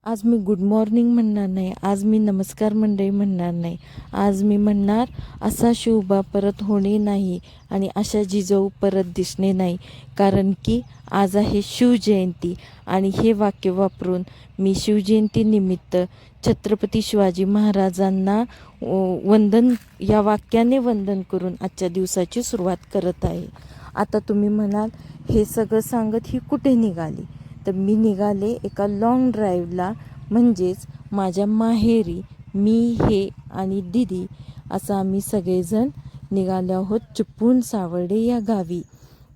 आज मी good morning म्हणणार नाही, आज मी नमस्कार मंडळी म्हणणार नाही, आज मी म्हणणार असा शिवबा परत होणे नाही आणि अशा जिजाऊ परत दिसणे नाही. कारण की आज आहे शिवजयंती आणि हे वाक्य वापरून मी शिवजयंतीनिमित्त छत्रपती शिवाजी महाराजांना वंदन या वाक्याने वंदन करून आजच्या दिवसाची सुरुवात करत आहे. आता तुम्ही म्हणाल हे सगळं सांगत ही कुठे निघाली? तर मी निघाले एका लॉंग ड्राईव्हला, म्हणजेच माझ्या माहेरी. मी हे आणि दिदी असं आम्ही सगळेजण निघालो आहोत चिपळूण सावर्डे या गावी.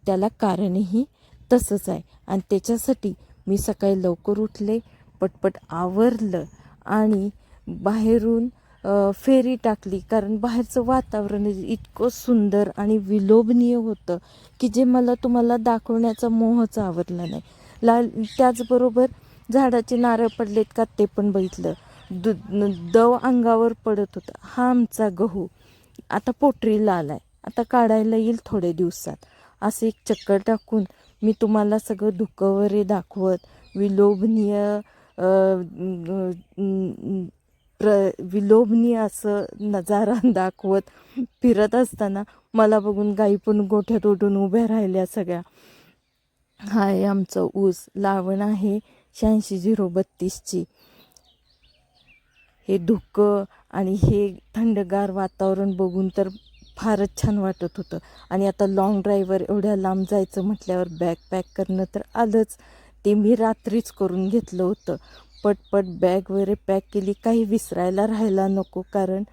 त्याला कारणही तसंच आहे आणि त्याच्यासाठी मी सकाळी लवकर उठले, पटपट आवरलं आणि बाहेरून फेरी टाकली. कारण बाहेरचं वातावरण इतकं सुंदर आणि विलोभनीय होतं की जे मला तुम्हाला दाखवण्याचा मोहच आवरला नाही. त्याचबरोबर झाडाचे नारळ पडलेत का ते पण बघितलं. दव अंगावर पडत होता. हा आमचा गहू आता पोटरीला आलाय, आता काढायला येईल थोड्या दिवसात. असे एक चक्कर टाकून मी तुम्हाला सगळं धुकं दाखवत विलोभनीय विलोभनीय असं नजारा दाखवत फिरत असताना मला बघून गाई पण गोठ्यात उठून उभ्या राहिल्या सगळ्या. हा आहे आमचं ऊस लावण आहे 86-032ची. हे धुकं आणि हे थंडगार वातावरण बघून तर फारच छान वाटत होतं. आणि आता लॉंग ड्राईव्हवर एवढ्या लांब जायचं म्हटल्यावर बॅग पॅक करणं तर आलंच. ते मी रात्रीच करून घेतलं होतं. पटपट बॅग वगैरे पॅक केली, काही विसरायला राहायला नको. कारण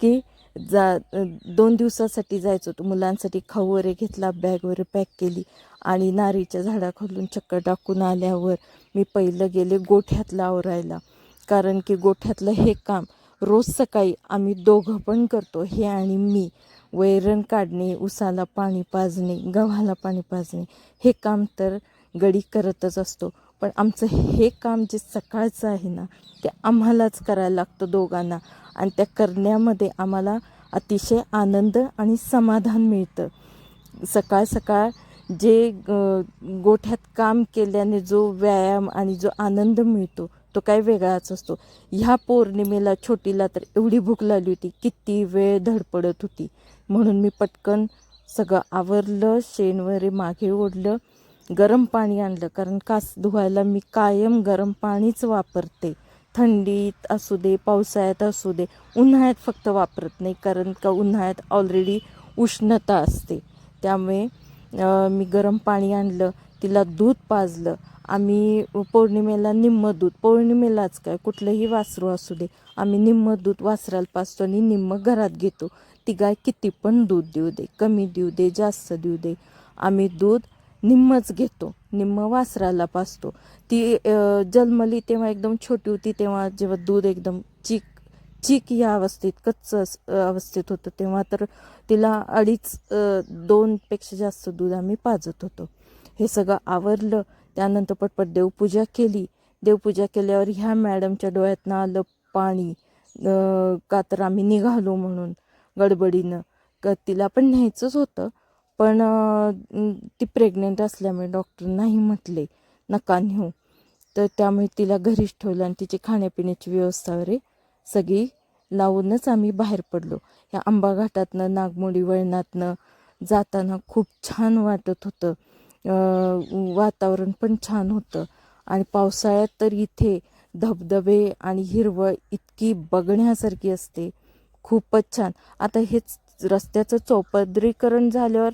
की 2 दिवसासाठी जायचं होतं. मुलांसाठी खाऊ वगैरे घेतला, बॅग वगैरे पॅक केली आणि नारीच्या झाडाखालून चक्कर टाकून आल्यावर मी पहिलं गेले गोठ्यातलं आवरायला. कारण की गोठ्यातलं हे काम रोज सकाळी आम्ही दोघं पण करतो, हे आणि मी. वैरण काढणे, उसाला पाणी पाजणे, गव्हाला पाणी पाजणे, हे काम तर गडी करतच असतो. पण आमचं हे काम जे सकाळचं आहे ना, ते आम्हालाच करायला लागतं दोघांना. आणि त्या करण्यामध्ये आम्हाला अतिशय आनंद आणि समाधान मिळतं. सकाळ सकाळ जे गोठ्यात काम केल्याने जो व्यायाम आणि जो आनंद मिळतो तो काही वेगळाच असतो. ह्या पौर्णिमेला छोटीला तर एवढी भूक लागली होती, किती वेळ धडपडत होती. म्हणून मी पटकन सगळं आवरलं, शेण वगैरे मागे ओढलं, गरम पाणी आणलं. कारण कास धुवायला मी कायम गरम पाणीच वापरते. थंडीत असू दे, पावसाळ्यात असू दे, उन्हाळ्यात फक्त वापरत नाही. कारण का उन्हाळ्यात ऑलरेडी उष्णता असते. त्यामुळे मी गरम पाणी आणलं, तिला दूध पाजलं. आम्ही पौर्णिमेला निम्मं दूध, पौर्णिमेलाच काय कुठलंही वासरू असू दे, आम्ही निम्मं दूध वासराला पाजतो आणि निम्मं घरात घेतो. ती गाय किती पण दूध देऊ दे, कमी देऊ दे, जास्त देऊ दे, आम्ही दूध निम्मंच घेतो, निम्मं वासराला पाजतो. ती जन्मली तेव्हा एकदम छोटी होती. तेव्हा जेव्हा दूध एकदम चीक या अवस्थेत, कच्चं अवस्थेत होतं, तेव्हा तर तिला 2.5-2पेक्षा जास्त दूध आम्ही पाजत होतो. हे सगळं आवरलं. त्यानंतर पटपट देवपूजा केली. देवपूजा केल्यावर ह्या मॅडमच्या डोळ्यातनं आलं पाणी. का तर आम्ही निघालो म्हणून गडबडीनं. तिला पण न्यायचंच होतं, पण ती प्रेग्नेंट असल्यामुळे डॉक्टर नाही म्हटले नका नेऊ. तर त्यामुळे तिला घरीच ठेवलं आणि तिची खाण्यापिण्याची व्यवस्था वगैरे सगळी लावूनच आम्ही बाहेर पडलो. ह्या आंबा घाटातनं, नागमोडी वळणातनं जाताना खूप छान वाटत होतं. वातावरण पण छान होतं. आणि पावसाळ्यात तर इथे धबधबे आणि हिरवळ इतकी बघण्यासारखी असते, खूपच छान. आता हेच रस्त्याचं चौपदरीकरण झाल्यावर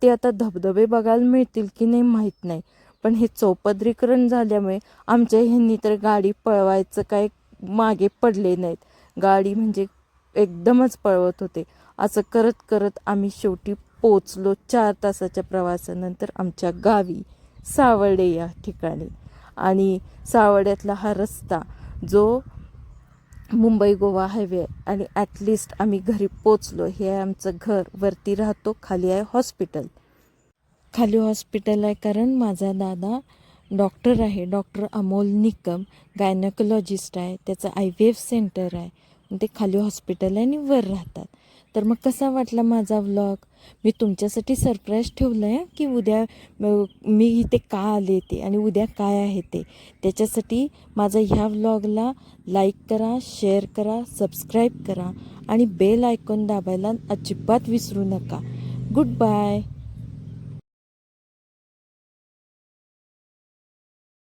ते आता धबधबे बघायला मिळतील की नाही माहीत नाही. पण हे चौपदरीकरण झाल्यामुळे आमच्या ह्यांनी तर गाडी पळवायचं काय मागे पडले नाहीत. गाडी म्हणजे एकदमच पळवत होते. असं करत करत आम्ही शेवटी पोचलो 4 तासाच्या प्रवासानंतर आमच्या गावी, सावर्डे या ठिकाणी. आणि सावर्ड्यातला हा रस्ता जो मुंबई गोवा हायवे आणि ॲटलिस्ट आम्ही घरी पोचलो. हे आहे आमचं घर. वरती राहतो, खाली आहे हॉस्पिटल. खाली हॉस्पिटल आहे कारण माझा दादा डॉक्टर आहे, डॉक्टर अमोल निकम, गायनॅकोलॉजिस्ट आहे. त्याचं IVF सेंटर आहे. ते खाली हॉस्पिटल आहे आणि वर राहतात. तर मग कसा वाटला माझा व्लॉग? मी तुमच्यासाठी सरप्राईज ठेवलं आहे की उद्या मी इथे का आले ते आणि उद्या काय आहे ते. त्याच्यासाठी माझा ह्या व्लॉगला लाईक करा, शेअर करा, सबस्क्राईब करा आणि बेल आयकॉन दाबायला अजिबात विसरू नका. Good bye.